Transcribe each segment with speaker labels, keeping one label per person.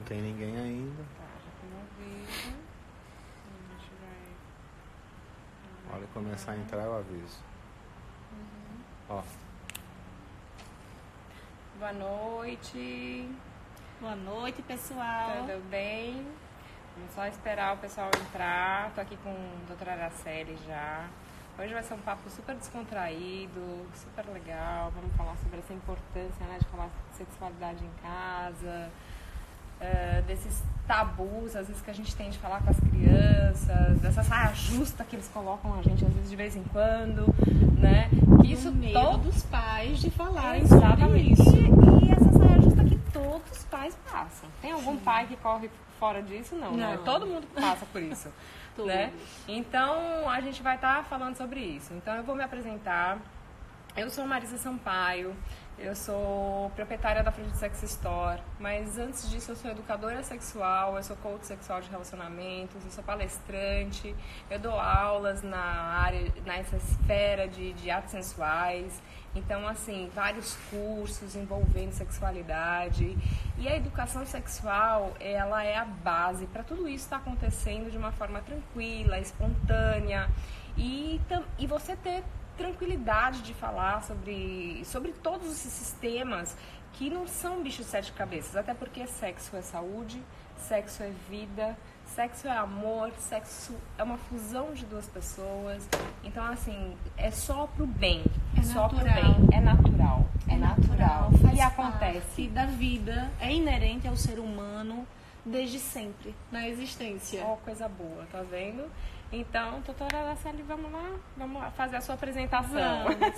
Speaker 1: tem ninguém ainda.
Speaker 2: Tá, já tem um aviso. A gente vai...
Speaker 1: A hora que começar a entrar, eu aviso. Ó.
Speaker 2: Boa noite.
Speaker 3: Boa noite, pessoal.
Speaker 2: Tudo bem? Vamos só esperar o pessoal entrar. Tô aqui com a doutora Araceli já. Hoje vai ser um papo super descontraído, super legal. Vamos falar sobre essa importância, né, de falar de sexualidade em casa, desses tabus, às vezes, que a gente tem de falar com as crianças, dessa saia justa que eles colocam a gente, às vezes, de vez em quando, né? Que isso
Speaker 3: medo dos pais de falarem
Speaker 2: Exatamente.
Speaker 3: sobre isso.
Speaker 2: E essa saia justa que todos os pais passam. Tem algum pai que corre fora disso? Não, né? Todo mundo passa por isso. Né? Então, a gente vai estar falando sobre isso. Então, eu vou me apresentar. Eu sou Marisa Sampaio, eu sou proprietária da Afrodite Sex Store, mas antes disso eu sou educadora sexual, eu sou coach sexual de relacionamentos, eu sou palestrante, eu dou aulas nessa esfera de artes sensuais. Então, assim, vários cursos envolvendo sexualidade. E a educação sexual, ela é a base para tudo isso estar acontecendo de uma forma tranquila, espontânea. E você ter tranquilidade de falar sobre todos esses sistemas que não são bichos de sete cabeças. Até porque sexo é saúde, sexo é vida, sexo é amor, sexo é uma fusão de duas pessoas. Então, assim, é só pro bem. É só pro bem. É natural. É natural.
Speaker 3: Faz
Speaker 2: E acontece.
Speaker 3: parte da vida, é inerente ao ser humano desde sempre, na existência.
Speaker 2: Ó, coisa boa, tá vendo? Então, doutora Araceli, vamos lá fazer a sua apresentação.
Speaker 3: Vamos.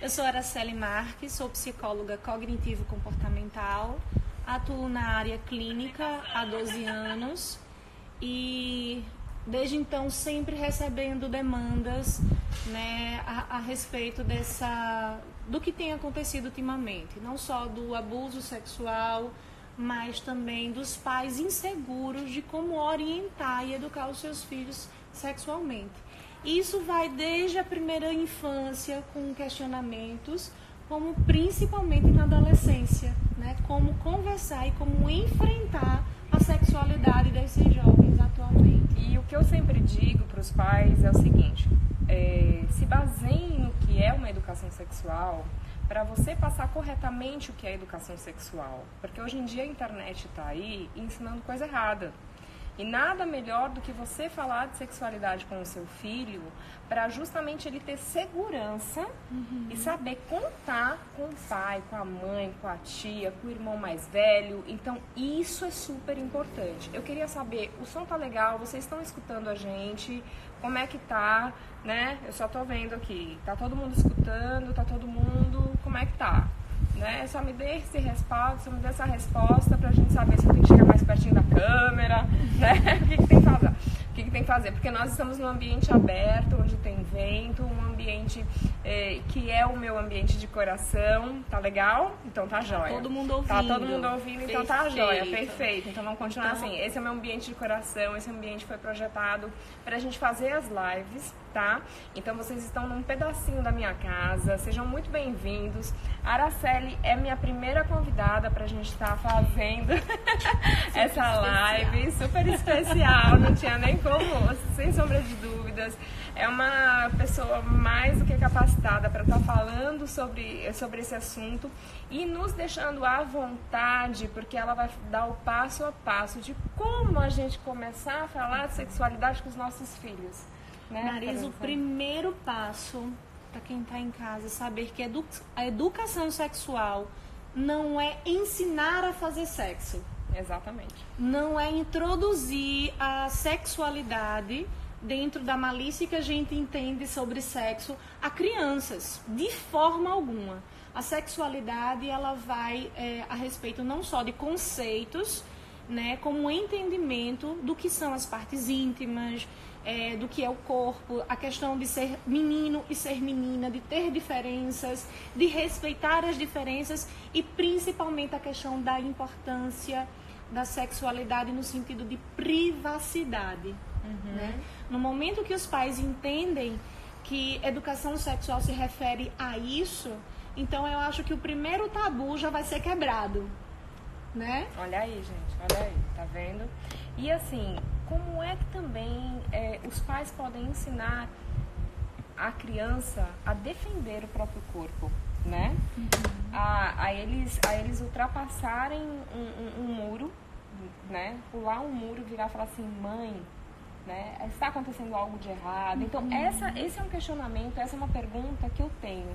Speaker 3: Eu sou Araceli Marques, sou psicóloga cognitivo-comportamental, atuo na área clínica há 12 anos e desde então sempre recebendo demandas, né, a respeito do que tem acontecido ultimamente, não só do abuso sexual, mas também dos pais inseguros de como orientar e educar os seus filhos sexualmente. Isso vai desde a primeira infância, com questionamentos, como principalmente na adolescência, né? Como conversar e como enfrentar a sexualidade desses jovens atualmente.
Speaker 2: E o que eu sempre digo para os pais é o seguinte, se baseiem no que é uma educação sexual, para você passar corretamente o que é educação sexual. Porque hoje em dia a internet está aí ensinando coisa errada. E nada melhor do que você falar de sexualidade com o seu filho para justamente ele ter segurança e saber contar com o pai, com a mãe, com a tia, com o irmão mais velho. Então, isso é super importante. Eu queria saber, o som tá legal? Vocês estão escutando a gente? Como é que tá, né? Eu só tô vendo aqui. Tá todo mundo escutando? Tá todo mundo... Como é que tá? Né? Só me dê esse respaldo, só me dê essa resposta pra gente saber se eu tenho que chegar mais pertinho da câmera, né? O que tem que fazer? O que tem que fazer? Porque nós estamos num ambiente aberto, onde tem vento, um ambiente que é o meu ambiente de coração, tá legal? Então tá jóia.
Speaker 3: Todo mundo ouvindo.
Speaker 2: Tá todo mundo ouvindo, então tá jóia, perfeito. Então vamos continuar
Speaker 3: Então,
Speaker 2: assim. Esse é o meu ambiente de coração, esse ambiente foi projetado pra gente fazer as lives, tá? Então vocês estão num pedacinho da minha casa, sejam muito bem-vindos. A Araceli é minha primeira convidada pra gente estar fazendo essa live super especial, não tinha nem como, sem sombra de dúvidas. É uma pessoa mais do que capacitada para estar falando sobre esse assunto e nos deixando à vontade, porque ela vai dar o passo a passo de como a gente começar a falar de sexualidade com os nossos filhos. Né,
Speaker 3: Marisa, o primeiro passo para quem está em casa saber que a educação sexual não é ensinar a fazer sexo.
Speaker 2: Exatamente.
Speaker 3: Não é introduzir a sexualidade dentro da malícia que a gente entende sobre sexo a crianças, de forma alguma. A sexualidade, ela vai a respeito não só de conceitos, né, como um entendimento do que são as partes íntimas, do que é o corpo, a questão de ser menino e ser menina, de ter diferenças, de respeitar as diferenças e principalmente a questão da importância da sexualidade no sentido de privacidade. Né? No momento que os pais entendem que educação sexual se refere a isso, então eu acho que o primeiro tabu já vai ser quebrado. né?
Speaker 2: Olha aí, gente, olha aí, tá vendo? E assim, como é que também os pais podem ensinar a criança a defender o próprio corpo, né? A eles ultrapassarem um muro, né? Pular um muro, virar e falar assim, mãe, né? Está acontecendo algo de errado. Então, esse é um questionamento, essa é uma pergunta que eu tenho.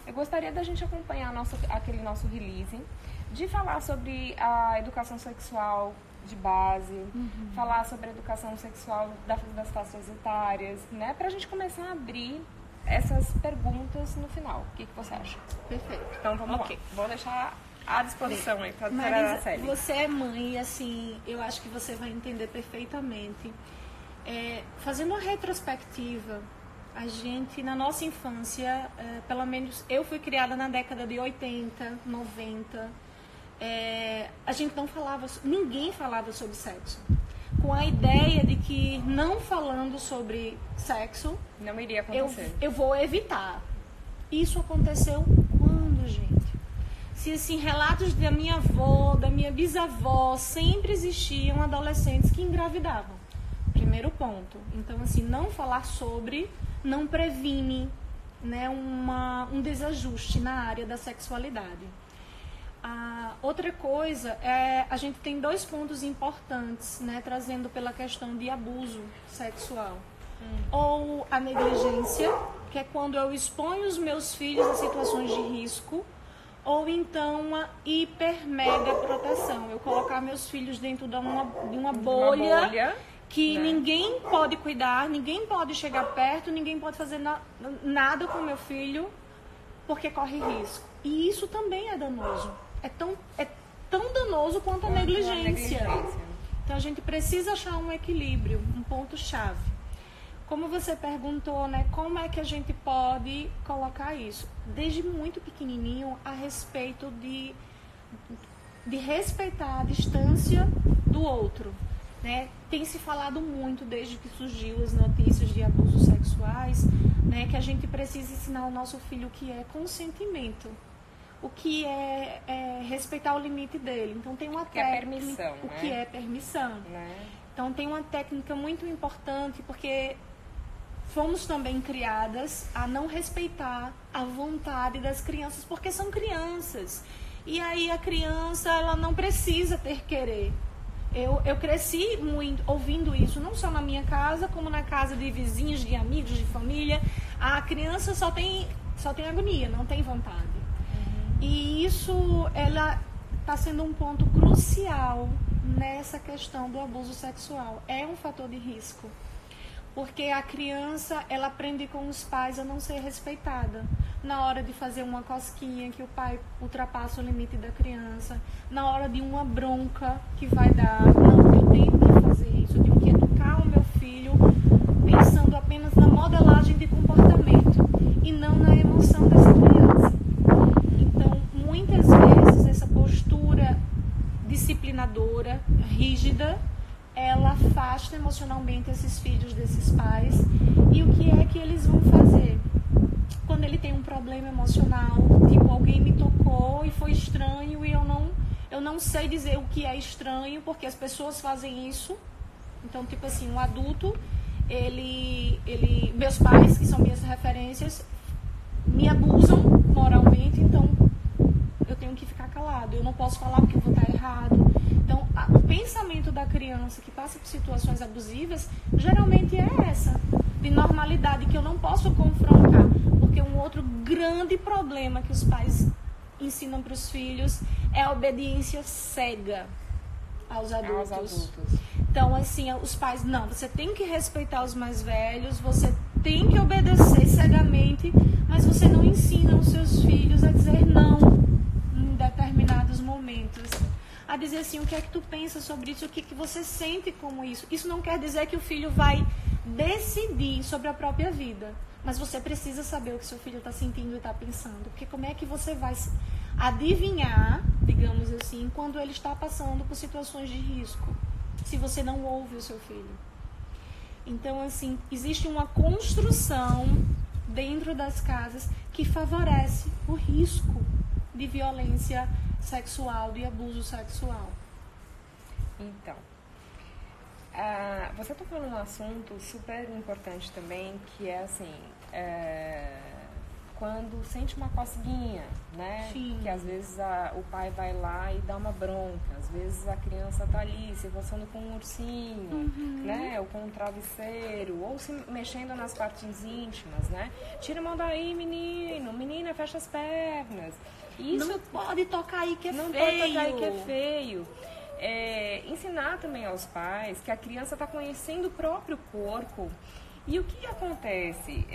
Speaker 2: Eu gostaria da gente acompanhar aquele nosso release, de falar sobre a educação sexual de base, falar sobre a educação sexual das faixas etárias, né? Pra gente começar a abrir essas perguntas no final. O que você acha?
Speaker 3: Perfeito.
Speaker 2: Então vamos lá. Vou deixar à disposição aí pra
Speaker 3: Marisa,
Speaker 2: a série.
Speaker 3: você é mãe, assim, eu acho que você vai entender perfeitamente. Fazendo uma retrospectiva, a gente, na nossa infância, pelo menos eu fui criada na década de 80, 90, a gente não falava, ninguém falava sobre sexo. Com a ideia de que não falando sobre sexo,
Speaker 2: não iria acontecer.
Speaker 3: Eu vou evitar. Isso aconteceu quando, gente? Se assim, relatos da minha avó, da minha bisavó, sempre existiam adolescentes que engravidavam. Primeiro ponto. Então, assim, não falar sobre não previne, né, um desajuste na área da sexualidade. Outra coisa, a gente tem 2 pontos importantes, né, trazendo pela questão de abuso sexual. Ou a negligência, que é quando eu exponho os meus filhos a situações de risco, ou então a hiper mega proteção, eu colocar meus filhos dentro de uma bolha que, né, ninguém pode cuidar, ninguém pode chegar perto, ninguém pode fazer nada com meu filho, porque corre risco. E isso também é danoso. É tão danoso quanto a negligência. Então a gente precisa achar um equilíbrio, um ponto-chave. Como você perguntou, né, como é que a gente pode colocar isso? Desde muito pequenininho, a respeito de respeitar a distância do outro, né? Tem se falado muito desde que surgiu as notícias de abusos sexuais, né, que a gente precisa ensinar ao nosso filho o que é consentimento, o que é respeitar o limite dele. Então tem uma técnica, o que é permissão. Né? Então tem uma técnica muito importante, porque fomos também criadas a não respeitar a vontade das crianças, porque são crianças. E aí a criança, ela não precisa ter querer. Eu cresci muito ouvindo isso, não só na minha casa, como na casa de vizinhos, de amigos, de família. A criança só tem agonia, não tem vontade. E isso, ela está sendo um ponto crucial nessa questão do abuso sexual. É um fator de risco. Porque a criança, ela aprende com os pais a não ser respeitada. Na hora de fazer uma cosquinha, que o pai ultrapassa o limite da criança. Na hora de uma bronca que vai dar. Não, eu tenho que fazer isso. Eu tenho que educar o meu filho pensando apenas na modelagem de comportamento e não na emoção dessa criança. Então, muitas vezes, essa postura disciplinadora, rígida, ela afasta emocionalmente esses filhos desses pais. E o que é que eles vão fazer? Quando ele tem um problema emocional, tipo, alguém me tocou e foi estranho e eu não sei dizer o que é estranho, porque as pessoas fazem isso. Então, tipo assim, um adulto, meus pais, que são minhas referências, me abusam moralmente, então eu tenho que ficar calado, eu não posso falar porque eu vou estar errado. Então, o pensamento da criança que passa por situações abusivas, geralmente é essa, de normalidade, que eu não posso confrontar. Porque um outro grande problema que os pais ensinam para os filhos é a obediência cega aos adultos. Então, assim, os pais, não, você tem que respeitar os mais velhos, você tem que obedecer cegamente, mas você não ensina os seus filhos a dizer não em determinados momentos. A dizer assim, o que é que tu pensa sobre isso, o que você sente como isso. Isso não quer dizer que o filho vai decidir sobre a própria vida, mas você precisa saber o que seu filho está sentindo e está pensando, porque como é que você vai adivinhar, digamos assim, quando ele está passando por situações de risco, se você não ouve o seu filho. Então, assim, existe uma construção dentro das casas que favorece o risco de violência sexual, de abuso sexual?
Speaker 2: Então, você tocou num assunto super importante também, que é assim, quando sente uma coceguinha, né?
Speaker 3: Sim.
Speaker 2: Que às vezes o pai vai lá e dá uma bronca, às vezes a criança tá ali se roçando com um ursinho, né? Ou com um travesseiro, ou se mexendo nas partes íntimas, né? Tira a mão daí, menino, menina, fecha as pernas. Isso
Speaker 3: Não pode tocar aí que é
Speaker 2: não
Speaker 3: feio.
Speaker 2: pode tocar aí que é feio. Ensinar também aos pais que a criança está conhecendo o próprio corpo. E o que acontece?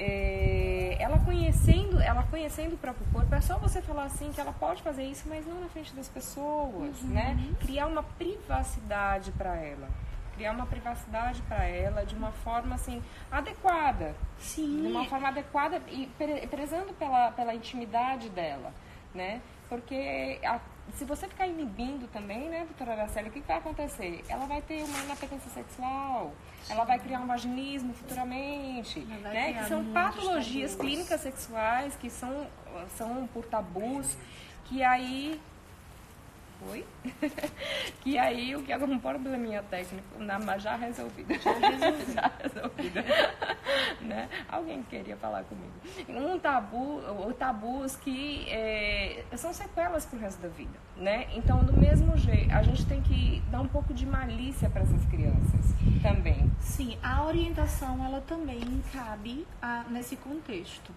Speaker 2: Ela conhecendo o próprio corpo, é só você falar assim que ela pode fazer isso, mas não na frente das pessoas, né? Criar uma privacidade para ela. Criar uma privacidade para ela de uma forma assim adequada.
Speaker 3: Sim.
Speaker 2: De uma forma adequada e prezando pela intimidade dela, né? Porque se você ficar inibindo também, né, doutora Araceli, o que vai acontecer? Ela vai ter uma inapetência sexual, ela vai criar um vaginismo futuramente, né? Que são patologias clínicas sexuais que são por tabus, que aí... Oi? Que aí o que é um probleminha técnico, mas já resolvido. Já resolvido. Né? Alguém queria falar comigo. Tabus que são sequelas pro resto da vida, né? Então, do mesmo jeito, a gente tem que dar um pouco de malícia para essas crianças também.
Speaker 3: Sim, a orientação, ela também cabe nesse contexto.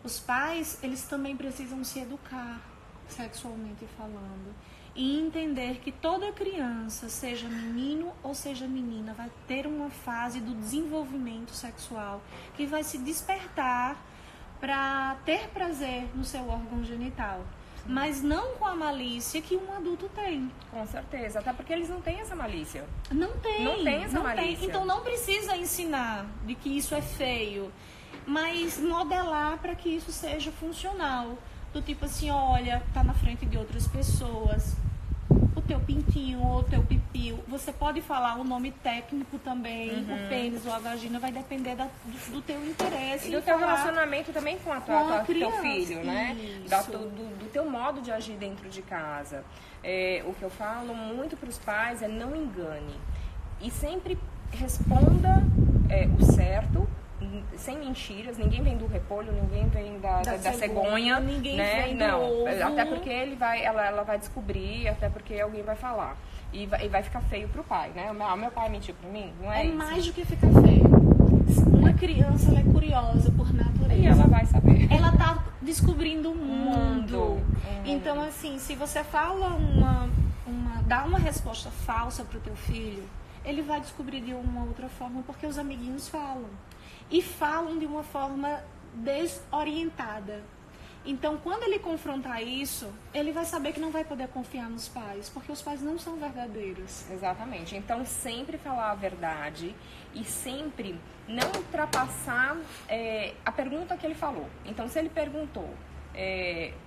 Speaker 3: Os pais, eles também precisam se educar sexualmente falando. E entender que toda criança, seja menino ou seja menina, vai ter uma fase do desenvolvimento sexual que vai se despertar para ter prazer no seu órgão genital. Sim. Mas não com a malícia que um adulto tem.
Speaker 2: Com certeza, até porque eles não têm essa malícia.
Speaker 3: Não tem.
Speaker 2: Não tem essa malícia.
Speaker 3: Tem. Então não precisa ensinar de que isso é feio, mas modelar para que isso seja funcional. Do tipo assim, olha, tá na frente de outras pessoas, o teu pintinho ou o teu pipiu, você pode falar o nome técnico também, o pênis ou a vagina, vai depender do teu interesse.
Speaker 2: E do teu relacionamento também com teu filho, né? Do teu modo de agir dentro de casa. O que eu falo muito para os pais é não engane. E sempre responda o certo, sem mentiras. Ninguém vem do repolho, ninguém vem da cegonha,
Speaker 3: ninguém
Speaker 2: né?
Speaker 3: vem
Speaker 2: não,
Speaker 3: do ovo.
Speaker 2: até porque ela vai descobrir, até porque alguém vai falar. E vai ficar feio pro pai, né? Meu pai mentiu pra mim, não é isso?
Speaker 3: Mais do que ficar feio. Uma criança, ela é curiosa por natureza.
Speaker 2: E ela vai saber.
Speaker 3: Ela tá descobrindo o mundo. Então, assim, se você fala dá uma resposta falsa pro teu filho, ele vai descobrir de uma outra forma, porque os amiguinhos falam. E falam de uma forma desorientada. Então, quando ele confrontar isso, ele vai saber que não vai poder confiar nos pais, porque os pais não são verdadeiros.
Speaker 2: Exatamente. Então, sempre falar a verdade e sempre não ultrapassar a pergunta que ele falou. Então, se ele perguntou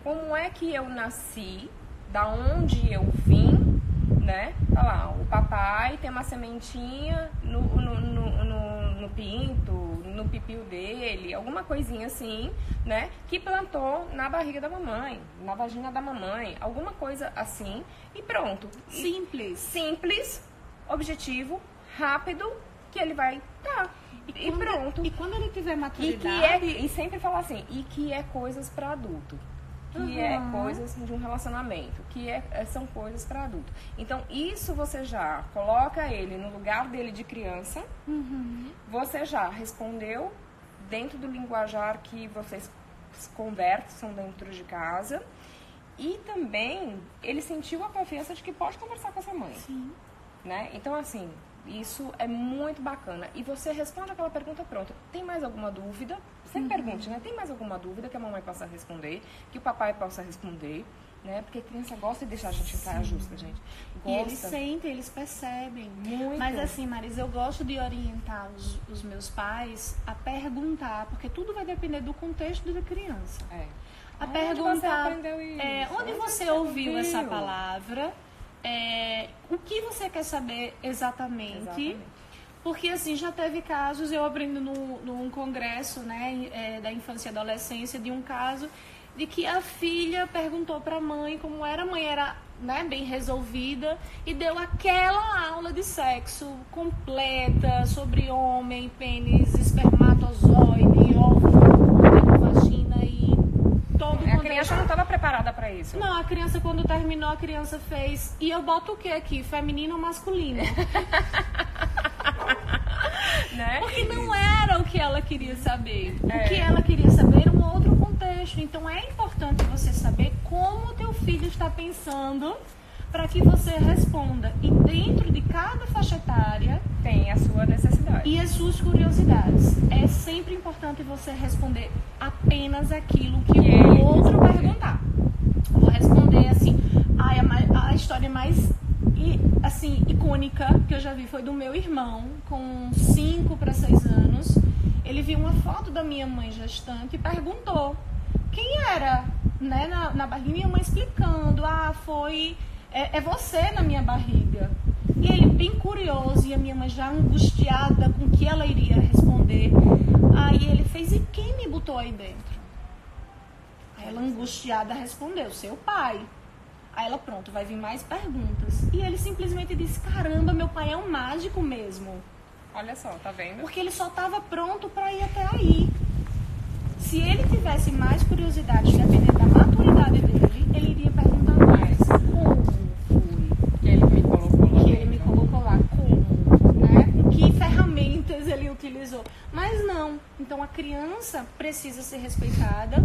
Speaker 2: como é que eu nasci, da onde eu vim, né? Tá lá, o papai tem uma sementinha no pinto, no pipiu dele, alguma coisinha assim, né? Que plantou na barriga da mamãe, na vagina da mamãe, alguma coisa assim e pronto. Simples, objetivo, rápido, que ele vai e pronto.
Speaker 3: E quando ele tiver maturidade...
Speaker 2: E sempre falar assim, e que é coisas para adulto. Que é coisas de um relacionamento, que são coisas para adulto. Então, isso você já coloca ele no lugar dele de criança, você já respondeu dentro do linguajar que vocês conversam dentro de casa, e também ele sentiu a confiança de que pode conversar com a sua mãe.
Speaker 3: Sim.
Speaker 2: Né? Então, assim, isso é muito bacana. E você responde aquela pergunta, pronto. Tem mais alguma dúvida? Sempre pergunte, né? Tem mais alguma dúvida que a mamãe possa responder, que o papai possa responder, né? Porque a criança gosta de deixar a gente em saia justa, gente. Gosta.
Speaker 3: E eles sentem, eles percebem.
Speaker 2: Muito.
Speaker 3: Mas assim, Marisa, eu gosto de orientar os meus pais a perguntar, porque tudo vai depender do contexto da criança. A perguntar,
Speaker 2: onde você aprendeu isso?
Speaker 3: Onde você ouviu essa palavra? O que você quer saber exatamente? Porque assim, já teve casos, eu aprendo num congresso, né, da infância e adolescência, de um caso de que a filha perguntou para a mãe como era, a mãe era, né, bem resolvida e deu aquela aula de sexo completa sobre homem, pênis, espermatozoide, óvulo, vagina e todo
Speaker 2: A criança não estava preparada para isso.
Speaker 3: Não, a criança quando terminou, a criança fez... E eu boto o que aqui? Feminino ou masculino?
Speaker 2: Né?
Speaker 3: Porque não era o que ela queria saber. O que ela queria saber era um outro contexto. Então é importante você saber como o teu filho está pensando para que você responda. E dentro de cada faixa etária
Speaker 2: tem a sua necessidade
Speaker 3: e as suas curiosidades. É sempre importante você responder apenas aquilo que o outro perguntar. Vou responder assim, a história mais assim, icônica que eu já vi foi do meu irmão, com 5 para 6 anos. Ele viu uma foto da minha mãe gestante e perguntou quem era, né, na barriga. Minha mãe explicando, é você na minha barriga. E ele bem curioso, e a minha mãe já angustiada com o que ela iria responder. Aí ele fez, e quem me botou aí dentro? Aí ela angustiada respondeu, seu pai. Aí ela, pronto, vai vir mais perguntas. E ele simplesmente disse, caramba, meu pai é um mágico mesmo.
Speaker 2: Olha só, tá vendo?
Speaker 3: Porque ele só estava pronto para ir até aí. Se ele tivesse mais curiosidade, dependendo da maturidade dele, ele iria perguntar mais. Como foi
Speaker 2: que ele me colocou lá?
Speaker 3: Que ele me colocou lá. Como? Né? Com que ferramentas ele utilizou? Mas não. Então a criança precisa ser respeitada,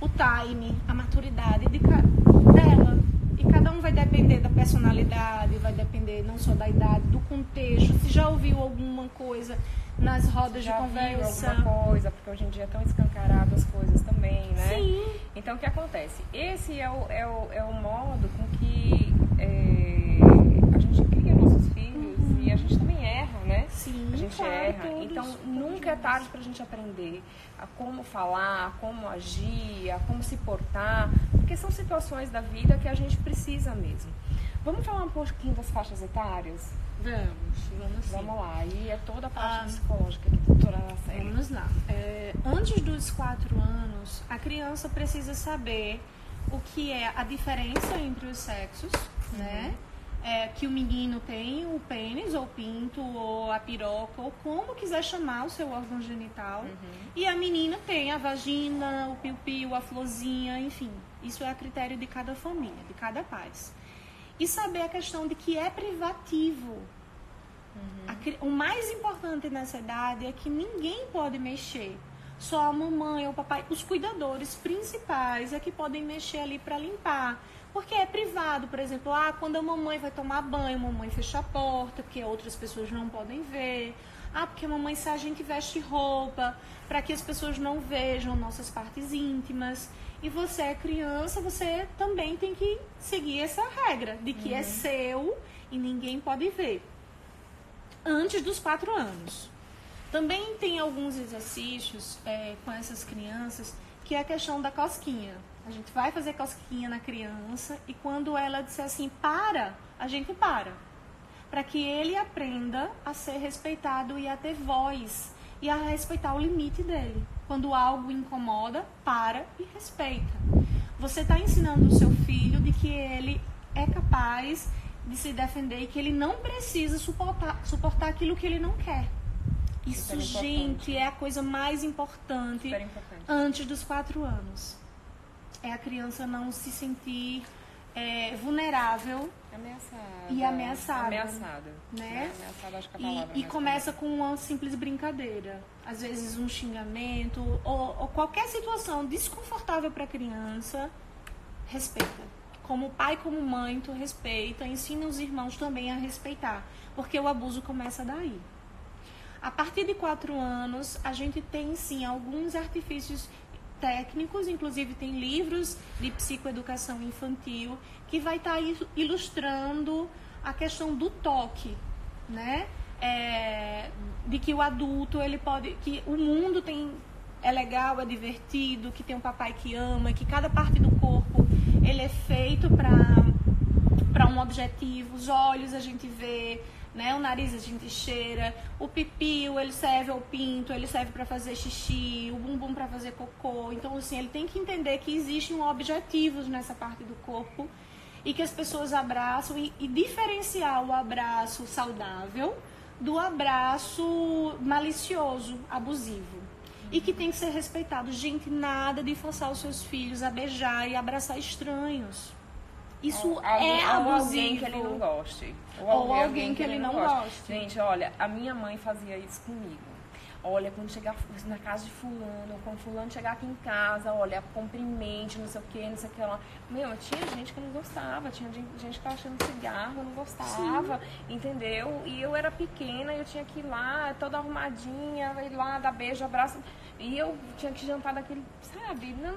Speaker 3: o time, a maturidade dela. E cada um vai depender da personalidade, vai depender não só da idade, do contexto. Se já ouviu alguma coisa nas rodas de conversa.
Speaker 2: Alguma coisa, porque hoje em dia é tão escancarado as coisas também, né?
Speaker 3: Sim.
Speaker 2: Então, o que acontece? Esse é o modo com que a gente cria nossos filhos e a gente também erra, né?
Speaker 3: Sim,
Speaker 2: a gente
Speaker 3: claro,
Speaker 2: erra.
Speaker 3: todos,
Speaker 2: Então, nunca é tarde pra gente aprender a como falar, a como agir, a como se portar, porque são situações da vida que a gente precisa mesmo. Vamos falar um pouquinho das faixas etárias?
Speaker 3: Vamos sim.
Speaker 2: Vamos lá, aí é toda a parte psicológica que a doutora Célia.
Speaker 3: Vamos lá. Antes dos 4 anos, a criança precisa saber o que é a diferença entre os sexos, né? Que o menino tem o pênis, ou o pinto, ou a piroca, ou como quiser chamar o seu órgão genital. E a menina tem a vagina, o piu-piu, a florzinha, enfim. Isso é a critério de cada família, de cada pai. E saber a questão de que é privativo. O mais importante nessa idade é que ninguém pode mexer. Só a mamãe ou o papai, os cuidadores principais é que podem mexer ali para limpar. Porque é privado, por exemplo, quando a mamãe vai tomar banho, a mamãe fecha a porta, porque outras pessoas não podem ver. Porque a mamãe, se a gente veste roupa, para que as pessoas não vejam nossas partes íntimas. E você é criança, você também tem que seguir essa regra de que é seu e ninguém pode ver. Antes dos 4 anos. Também tem alguns exercícios com essas crianças, que é a questão da cosquinha. A gente vai fazer cosquinha na criança e quando ela disser assim, para, a gente para. Para que ele aprenda a ser respeitado e a ter voz e a respeitar o limite dele. Quando algo incomoda, para e respeita. Você está ensinando o seu filho de que ele é capaz de se defender e que ele não precisa suportar aquilo que ele não quer. Isso, gente, é a coisa mais importante antes dos 4 anos. É a criança não se sentir vulnerável e ameaçada. Né?
Speaker 2: Ameaçada, acho que é a palavra.
Speaker 3: E começa com uma simples brincadeira. Às vezes um xingamento ou qualquer situação desconfortável para a criança, respeita. Como pai, como mãe, tu respeita, ensina os irmãos também a respeitar, porque o abuso começa daí. A partir de 4 anos, a gente tem sim alguns artifícios técnicos, inclusive tem livros de psicoeducação infantil que vai estar ilustrando a questão do toque, né? De que o adulto, ele pode, que o mundo é legal, é divertido, que tem um papai que ama, que cada parte do corpo ele é feito para um objetivo. Os olhos a gente vê né? O nariz a gente cheira, o pipi, ele serve ao pinto, ele serve para fazer xixi, o bumbum para fazer cocô. Então, assim, ele tem que entender que existem objetivos nessa parte do corpo e que as pessoas abraçam e diferenciar o abraço saudável do abraço malicioso, abusivo. E que tem que ser respeitado. Gente, nada de forçar os seus filhos a beijar e abraçar estranhos. Isso é abusivo.
Speaker 2: Ou alguém que ele não goste.
Speaker 3: Ou alguém que ele não goste.
Speaker 2: Gente, olha, a minha mãe fazia isso comigo. Olha, quando chegar na casa de fulano, ou quando fulano chegar aqui em casa, olha, cumprimente, não sei o que, não sei o que lá. Meu, tinha gente que não gostava, tinha gente que tava achando cigarro, não gostava, entendeu? E eu era pequena, eu tinha que ir lá, toda arrumadinha, ir lá, dar beijo, abraço. E eu tinha que jantar daquele, sabe? Não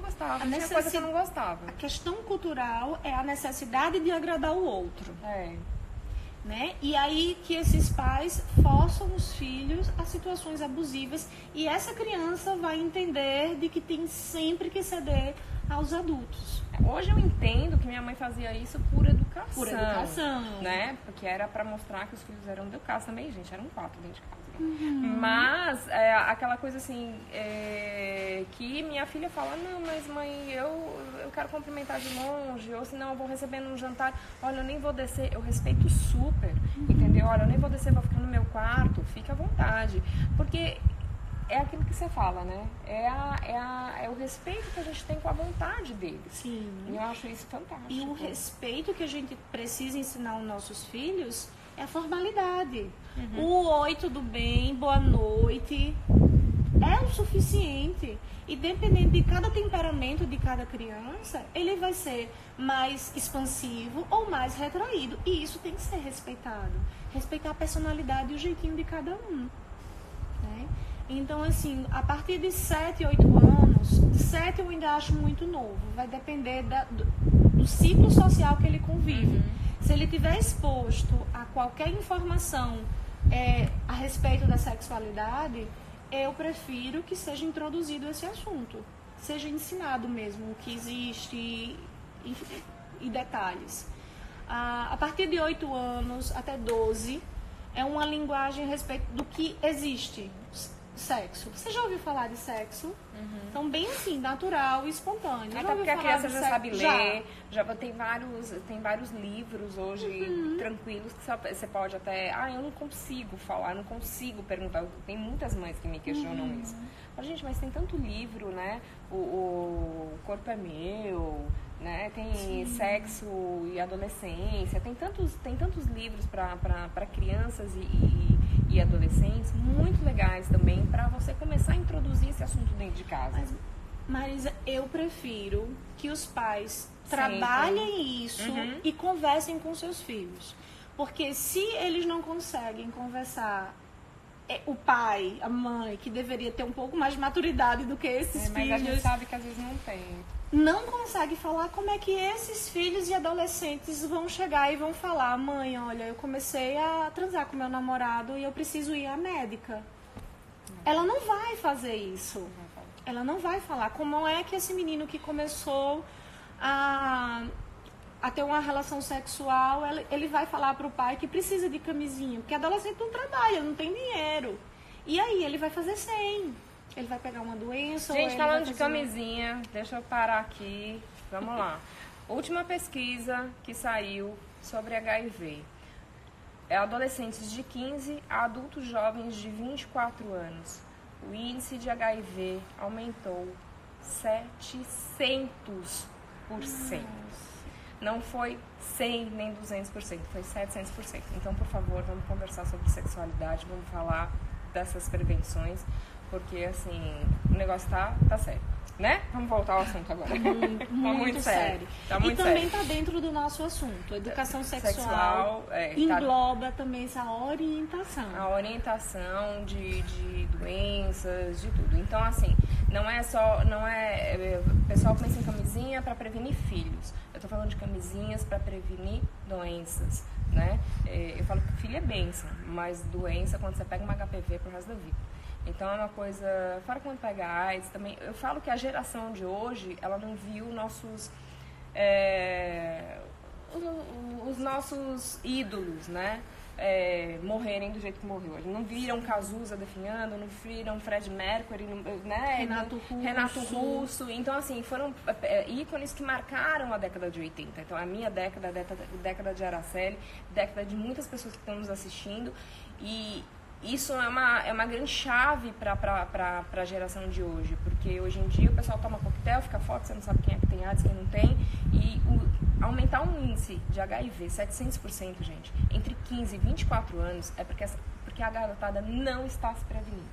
Speaker 2: gostava. Tinha coisa que eu não gostava.
Speaker 3: A questão cultural é a necessidade de agradar o outro.
Speaker 2: É.
Speaker 3: Né? E aí que esses pais forçam os filhos a situações abusivas e essa criança vai entender de que tem sempre que ceder aos adultos.
Speaker 2: Hoje eu entendo que minha mãe fazia isso por educação.
Speaker 3: Por educação.
Speaker 2: Né? Porque era pra mostrar que os filhos eram educados também, gente. Eram 4 dentro de casa. Mas aquela coisa assim, que minha filha fala, não, mas mãe, eu quero cumprimentar de longe, ou senão eu vou receber num jantar, olha, eu nem vou descer, eu respeito super, entendeu? Olha, eu nem vou descer, vou ficar no meu quarto, fique à vontade. Porque é aquilo que você fala, né? É o respeito que a gente tem com a vontade deles.
Speaker 3: Sim.
Speaker 2: E eu acho isso fantástico.
Speaker 3: E o respeito que a gente precisa ensinar aos nossos filhos é a formalidade. O oi, tudo bem, boa noite, é o suficiente. E dependendo de cada temperamento de cada criança, ele vai ser mais expansivo ou mais retraído. E isso tem que ser respeitado. Respeitar a personalidade e o jeitinho de cada um. Né? Então, assim, a partir de 7, 8 anos, 7 eu ainda acho muito novo. Vai depender do ciclo social que ele convive. Se ele estiver exposto a qualquer informação a respeito da sexualidade, eu prefiro que seja introduzido esse assunto. Seja ensinado mesmo o que existe e detalhes. A partir de 8 anos até 12, é uma linguagem a respeito do que existe. Sexo. Você já ouviu falar de sexo? Então, bem assim, natural e espontâneo.
Speaker 2: Até porque a criança já sabe ler, já tem vários livros hoje tranquilos que você pode até... eu não consigo falar, não consigo perguntar. Tem muitas mães que me questionam isso. Mas, gente, mas tem tanto livro, né? O Corpo é Meu, né? Tem Sexo e Adolescência, tem tantos livros para crianças e adolescentes muito legais também para você começar a introduzir esse assunto dentro de casa.
Speaker 3: Mas, Marisa, eu prefiro que os pais trabalhem isso e conversem com seus filhos. Porque se eles não conseguem conversar, o pai, a mãe, que deveria ter um pouco mais de maturidade do que esses filhos...
Speaker 2: Mas a gente sabe que às vezes não tem.
Speaker 3: Não consegue falar, como é que esses filhos e adolescentes vão chegar e vão falar, mãe, olha, eu comecei a transar com meu namorado e eu preciso ir à médica. Ela não vai fazer isso. Ela não vai falar. Como é que esse menino que começou a ter uma relação sexual, ele vai falar para o pai que precisa de camisinha, porque adolescente não trabalha, não tem dinheiro. E aí ele vai fazer sem. Ele vai pegar uma doença.
Speaker 2: Gente, falando de camisinha, deixa eu parar aqui. Vamos lá. Última pesquisa que saiu sobre HIV. Adolescentes de 15 a adultos jovens de 24 anos. O índice de HIV aumentou 700%. Não foi 100 nem 200%, foi 700%. Então, por favor, vamos conversar sobre sexualidade, vamos falar dessas prevenções. Porque, assim, o negócio tá sério, né? Vamos voltar ao assunto agora.
Speaker 3: Muito sério.
Speaker 2: Tá muito
Speaker 3: e também
Speaker 2: sério.
Speaker 3: tá dentro do nosso assunto. Educação sexual engloba também essa orientação.
Speaker 2: A orientação de doenças, de tudo. Então, assim, o pessoal pensa em camisinha para prevenir filhos. Eu tô falando de camisinhas para prevenir doenças, né? Eu falo que filho é bênção, mas doença, quando você pega uma HPV, pro resto da vida. Então é uma coisa, fora quando pega AIDS também, eu falo que a geração de hoje, ela não viu os nossos ídolos, né? morrerem do jeito que morreu. Eles não viram Cazuza definhando, não viram Fred Mercury, né? Renato Russo. Então, assim, foram ícones que marcaram a década de 80. Então, a minha década, a década de Araceli, década de muitas pessoas que estão nos assistindo. E isso é uma grande chave para a geração de hoje. Porque hoje em dia o pessoal toma coquetel, fica forte, você não sabe quem é que tem AIDS, quem não tem. E aumentar um índice de HIV 700%, gente, entre 15 e 24 anos, é porque a garotada não está se prevenindo.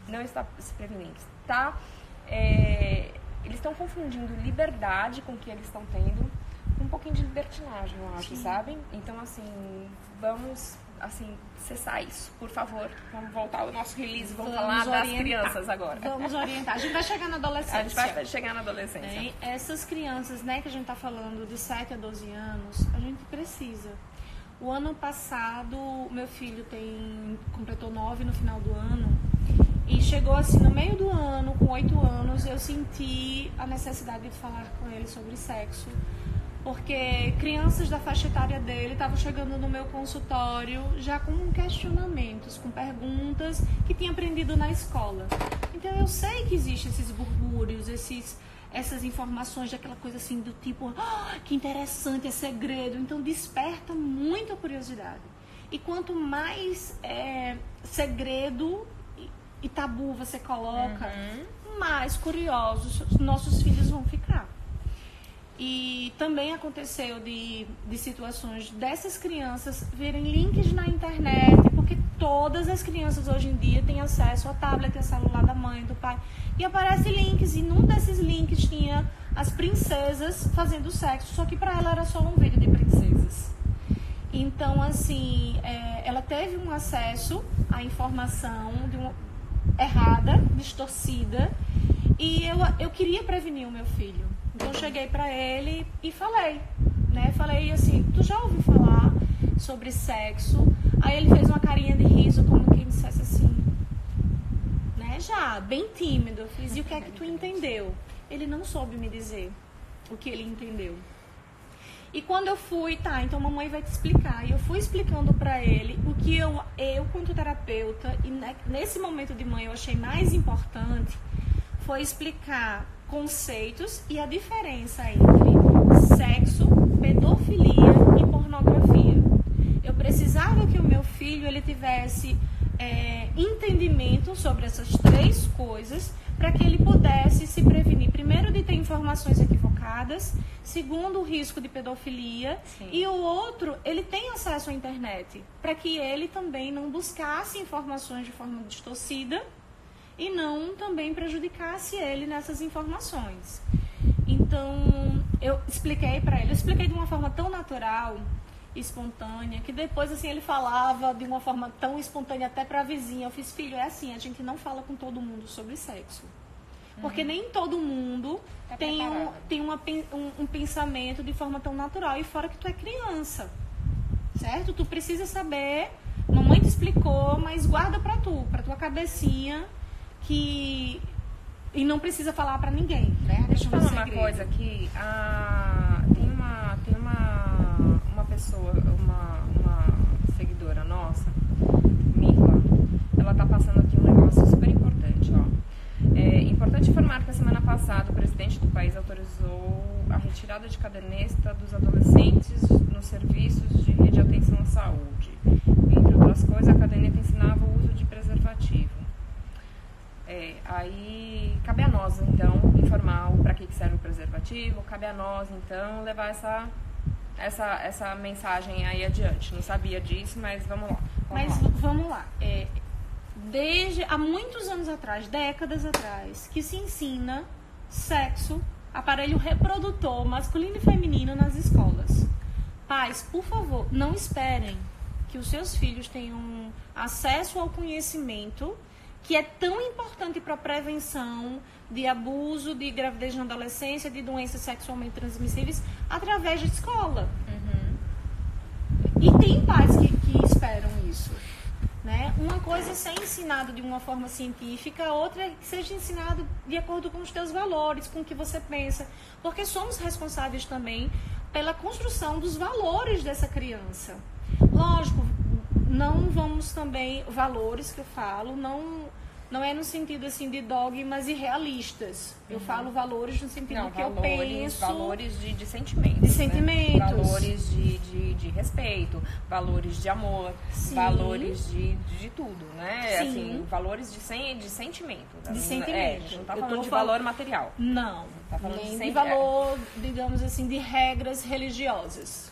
Speaker 2: Não está se prevenindo. Eles estão confundindo liberdade com o que eles estão tendo com um pouquinho de libertinagem, eu acho, sabe? Então, assim, vamos cessar isso, por favor. Vamos voltar ao nosso release, vamos falar das crianças agora.
Speaker 3: Vamos orientar. A gente vai chegar na adolescência.
Speaker 2: A gente vai chegar na adolescência.
Speaker 3: Essas crianças, né, que a gente está falando de 7 a 12 anos, a gente precisa. O ano passado, meu filho completou 9 no final do ano e chegou assim, no meio do ano, com 8 anos, eu senti a necessidade de falar com ele sobre sexo. Porque crianças da faixa etária dele estavam chegando no meu consultório já com questionamentos, com perguntas que tinha aprendido na escola. Então eu sei que existem esses burbúrios, essas informações daquela coisa assim do tipo, que interessante, é segredo. Então desperta muita curiosidade. E quanto mais segredo e tabu você coloca, mais curiosos nossos filhos vão ficar. E também aconteceu de situações dessas crianças verem links na internet, porque todas as crianças hoje em dia têm acesso ao tablet, ao celular da mãe, do pai, e aparecem links, e num desses links tinha as princesas fazendo sexo, só que para ela era só um vídeo de princesas. Então, assim, ela teve um acesso à informação errada, distorcida, e eu queria prevenir o meu filho. Então, eu cheguei pra ele e falei, né? Falei assim, tu já ouviu falar sobre sexo? Aí ele fez uma carinha de riso, como quem dissesse assim, né? Já, bem tímido. Eu fiz, e o que é que tu entendeu? Ele não soube me dizer o que ele entendeu. E quando eu fui, então mamãe vai te explicar. E eu fui explicando pra ele o que eu quanto terapeuta, e nesse momento de mãe eu achei mais importante, foi explicar conceitos e a diferença entre sexo, pedofilia e pornografia. Eu precisava que o meu filho ele tivesse entendimento sobre essas 3 coisas para que ele pudesse se prevenir, primeiro, de ter informações equivocadas, segundo, o risco de pedofilia. Sim. E o outro, ele tem acesso à internet, para que ele também não buscasse informações de forma distorcida e não também prejudicasse ele nessas informações. Então, eu expliquei para ele, eu expliquei de uma forma tão natural, espontânea, que depois assim ele falava de uma forma tão espontânea até para a vizinha. Eu fiz, filho, é assim, a gente não fala com todo mundo sobre sexo. Porque nem todo mundo tem um pensamento de forma tão natural, e fora que tu é criança, certo? Tu precisa saber, mamãe te explicou, mas guarda pra tua cabecinha, e não precisa falar pra ninguém, né?
Speaker 2: Deixa eu falar uma coisa aqui. Tem uma pessoa, uma seguidora nossa, Mila, ela tá passando aqui um negócio super importante, ó. É importante informar que a semana passada o presidente do país autorizou a retirada de caderneta dos adolescentes nos serviços de rede de atenção à saúde. Entre outras coisas, a caderneta ensinava o uso de preservativo. Aí cabe a nós, então, informar para que serve o preservativo, cabe a nós, então, levar essa mensagem aí adiante. Não sabia disso, mas vamos lá.
Speaker 3: Vamos lá. Desde há muitos anos atrás, décadas atrás, que se ensina sexo, aparelho reprodutor masculino e feminino nas escolas. Pais, por favor, não esperem que os seus filhos tenham acesso ao conhecimento que é tão importante para a prevenção de abuso, de gravidez na adolescência, de doenças sexualmente transmissíveis, através da escola. E tem pais que esperam isso, né? Uma coisa é ser ensinado de uma forma científica, outra é que seja ensinado de acordo com os teus valores, com o que você pensa, porque somos responsáveis também pela construção dos valores dessa criança. Lógico, não vamos também, valores que eu falo, não é no sentido assim de dogmas irrealistas. Eu falo valores no sentido que
Speaker 2: valores,
Speaker 3: eu penso.
Speaker 2: Valores de sentimentos.
Speaker 3: De sentimentos.
Speaker 2: Né? Valores de respeito, valores de amor,
Speaker 3: Sim.
Speaker 2: valores de tudo, né?
Speaker 3: Sim.
Speaker 2: Assim, valores de sentimento.
Speaker 3: De sentimento.
Speaker 2: A gente não tá falando de valor material.
Speaker 3: Não.
Speaker 2: Tá falando
Speaker 3: nem
Speaker 2: de
Speaker 3: de valor, digamos assim, de regras religiosas.